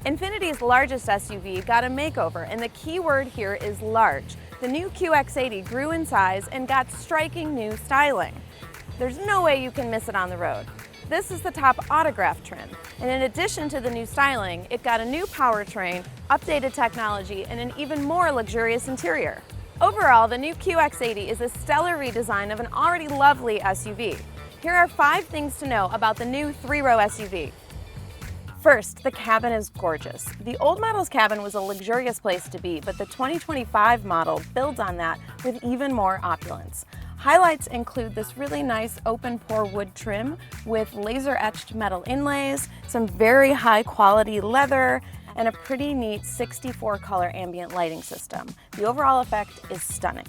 Infinity's largest SUV got a makeover, and the key word here is large. The new QX80 grew in size and got striking new styling. There's no way you can miss it on the road. This is the top Autograph trim, and in addition to the new styling, it got a new powertrain, updated technology, and an even more luxurious interior. Overall, the new QX80 is a stellar redesign of an already lovely SUV. Here are 5 things to know about the new 3-row SUV. First, the cabin is gorgeous. The old model's cabin was a luxurious place to be, but the 2025 model builds on that with even more opulence. Highlights include this really nice open pore wood trim with laser etched metal inlays, some very high quality leather, and a pretty neat 64 color ambient lighting system. The overall effect is stunning.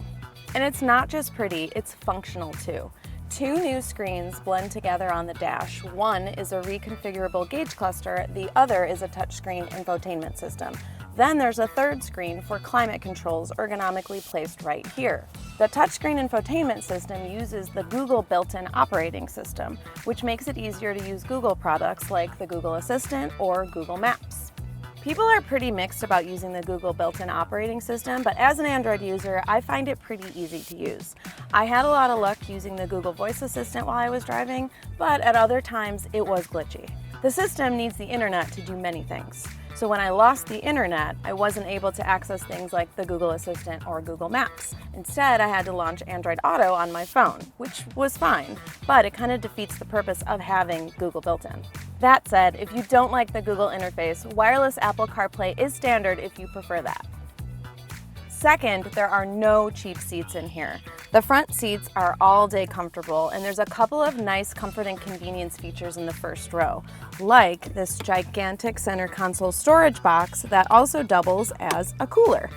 And it's not just pretty, it's functional too. 2 new screens blend together on the dash. One is a reconfigurable gauge cluster, the other is a touchscreen infotainment system. Then there's a 3rd screen for climate controls ergonomically placed right here. The touchscreen infotainment system uses the Google built-in operating system, which makes it easier to use Google products like the Google Assistant or Google Maps. People are pretty mixed about using the Google built-in operating system, but as an Android user, I find it pretty easy to use. I had a lot of luck using the Google Voice Assistant while I was driving, but at other times it was glitchy. The system needs the internet to do many things. So when I lost the internet, I wasn't able to access things like the Google Assistant or Google Maps. Instead, I had to launch Android Auto on my phone, which was fine, but it kind of defeats the purpose of having Google built-in. That said, if you don't like the Google interface, wireless Apple CarPlay is standard if you prefer that. Second, there are no cheap seats in here. The front seats are all-day comfortable, and there's a couple of nice comfort and convenience features in the first row, like this gigantic center console storage box that also doubles as a cooler.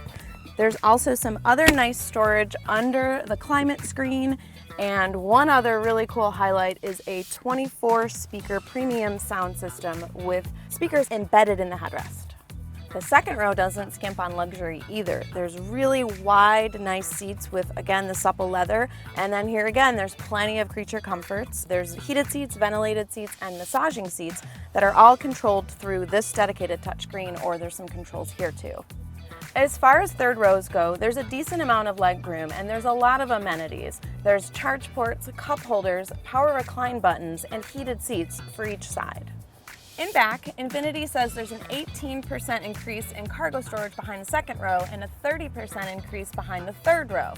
There's also some other nice storage under the climate screen, and one other really cool highlight is a 24-speaker premium sound system with speakers embedded in the headrest. The second row doesn't skimp on luxury either. There's really wide, nice seats with, again, the supple leather. And then here again, there's plenty of creature comforts. There's heated seats, ventilated seats, and massaging seats that are all controlled through this dedicated touchscreen, or there's some controls here too. As far as third rows go, there's a decent amount of legroom and there's a lot of amenities. There's charge ports, cup holders, power recline buttons, and heated seats for each side. In back, Infinity says there's an 18% increase in cargo storage behind the second row and a 30% increase behind the third row.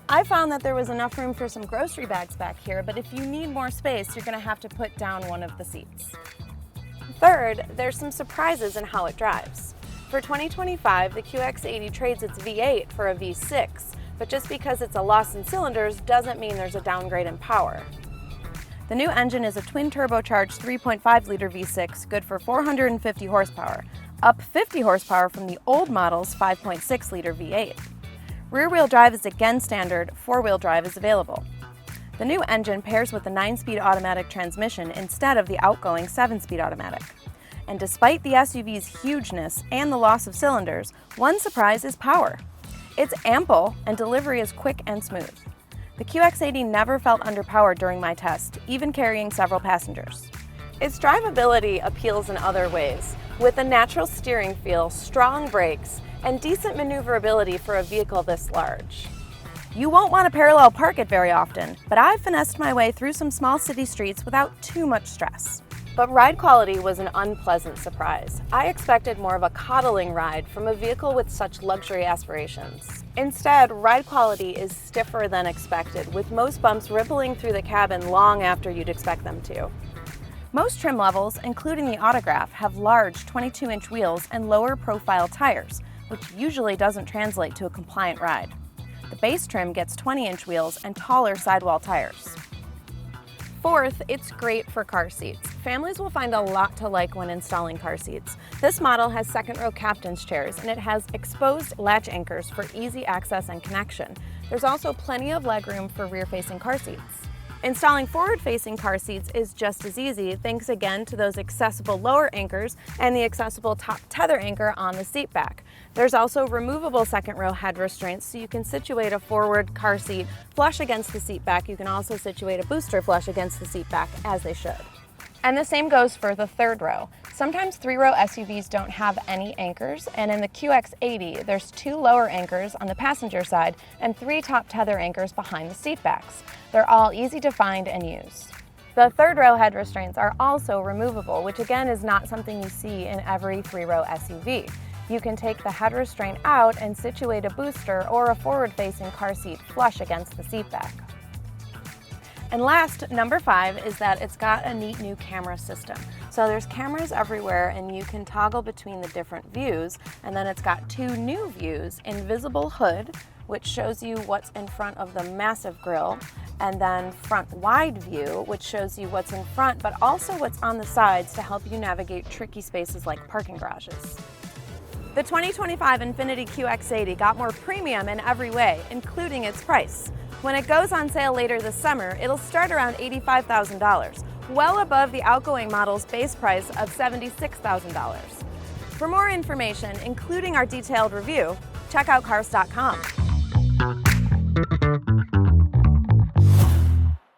I found that there was enough room for some grocery bags back here, but if you need more space, you're going to have to put down one of the seats. Third, there's some surprises in how it drives. For 2025, the QX80 trades its V8 for a V6, but just because it's a loss in cylinders doesn't mean there's a downgrade in power. The new engine is a twin-turbocharged 3.5-liter V6, good for 450 horsepower, up 50 horsepower from the old model's 5.6-liter V8. Rear-wheel drive is again standard, 4-wheel drive is available. The new engine pairs with the 9-speed automatic transmission instead of the outgoing 7-speed automatic. And despite the SUV's hugeness and the loss of cylinders, one surprise is power. It's ample and delivery is quick and smooth. The QX80 never felt underpowered during my test, even carrying several passengers. Its drivability appeals in other ways, with a natural steering feel, strong brakes, and decent maneuverability for a vehicle this large. You won't want to parallel park it very often, but I've finessed my way through some small city streets without too much stress. But ride quality was an unpleasant surprise. I expected more of a coddling ride from a vehicle with such luxury aspirations. Instead, ride quality is stiffer than expected, with most bumps rippling through the cabin long after you'd expect them to. Most trim levels, including the Autograph, have large 22-inch wheels and lower profile tires, which usually doesn't translate to a compliant ride. The base trim gets 20-inch wheels and taller sidewall tires. Fourth, it's great for car seats. Families will find a lot to like when installing car seats. This model has second-row captain's chairs, and it has exposed latch anchors for easy access and connection. There's also plenty of legroom for rear-facing car seats. Installing forward-facing car seats is just as easy, thanks again to those accessible lower anchors and the accessible top tether anchor on the seat back. There's also removable second-row head restraints, so you can situate a forward car seat flush against the seat back. You can also situate a booster flush against the seat back, as they should. And the same goes for the third row. Sometimes three-row SUVs don't have any anchors, and in the QX80, there's 2 lower anchors on the passenger side and 3 top tether anchors behind the seat backs. They're all easy to find and use. The third row head restraints are also removable, which again is not something you see in every three-row SUV. You can take the head restraint out and situate a booster or a forward-facing car seat flush against the seat back. And last, number 5, is that it's got a neat new camera system. So there's cameras everywhere and you can toggle between the different views, and then it's got 2 new views: invisible hood, which shows you what's in front of the massive grille, and then front wide view, which shows you what's in front but also what's on the sides to help you navigate tricky spaces like parking garages. The 2025 Infiniti QX80 got more premium in every way, including its price. When it goes on sale later this summer, it'll start around $85,000, well above the outgoing model's base price of $76,000. For more information, including our detailed review, check out Cars.com.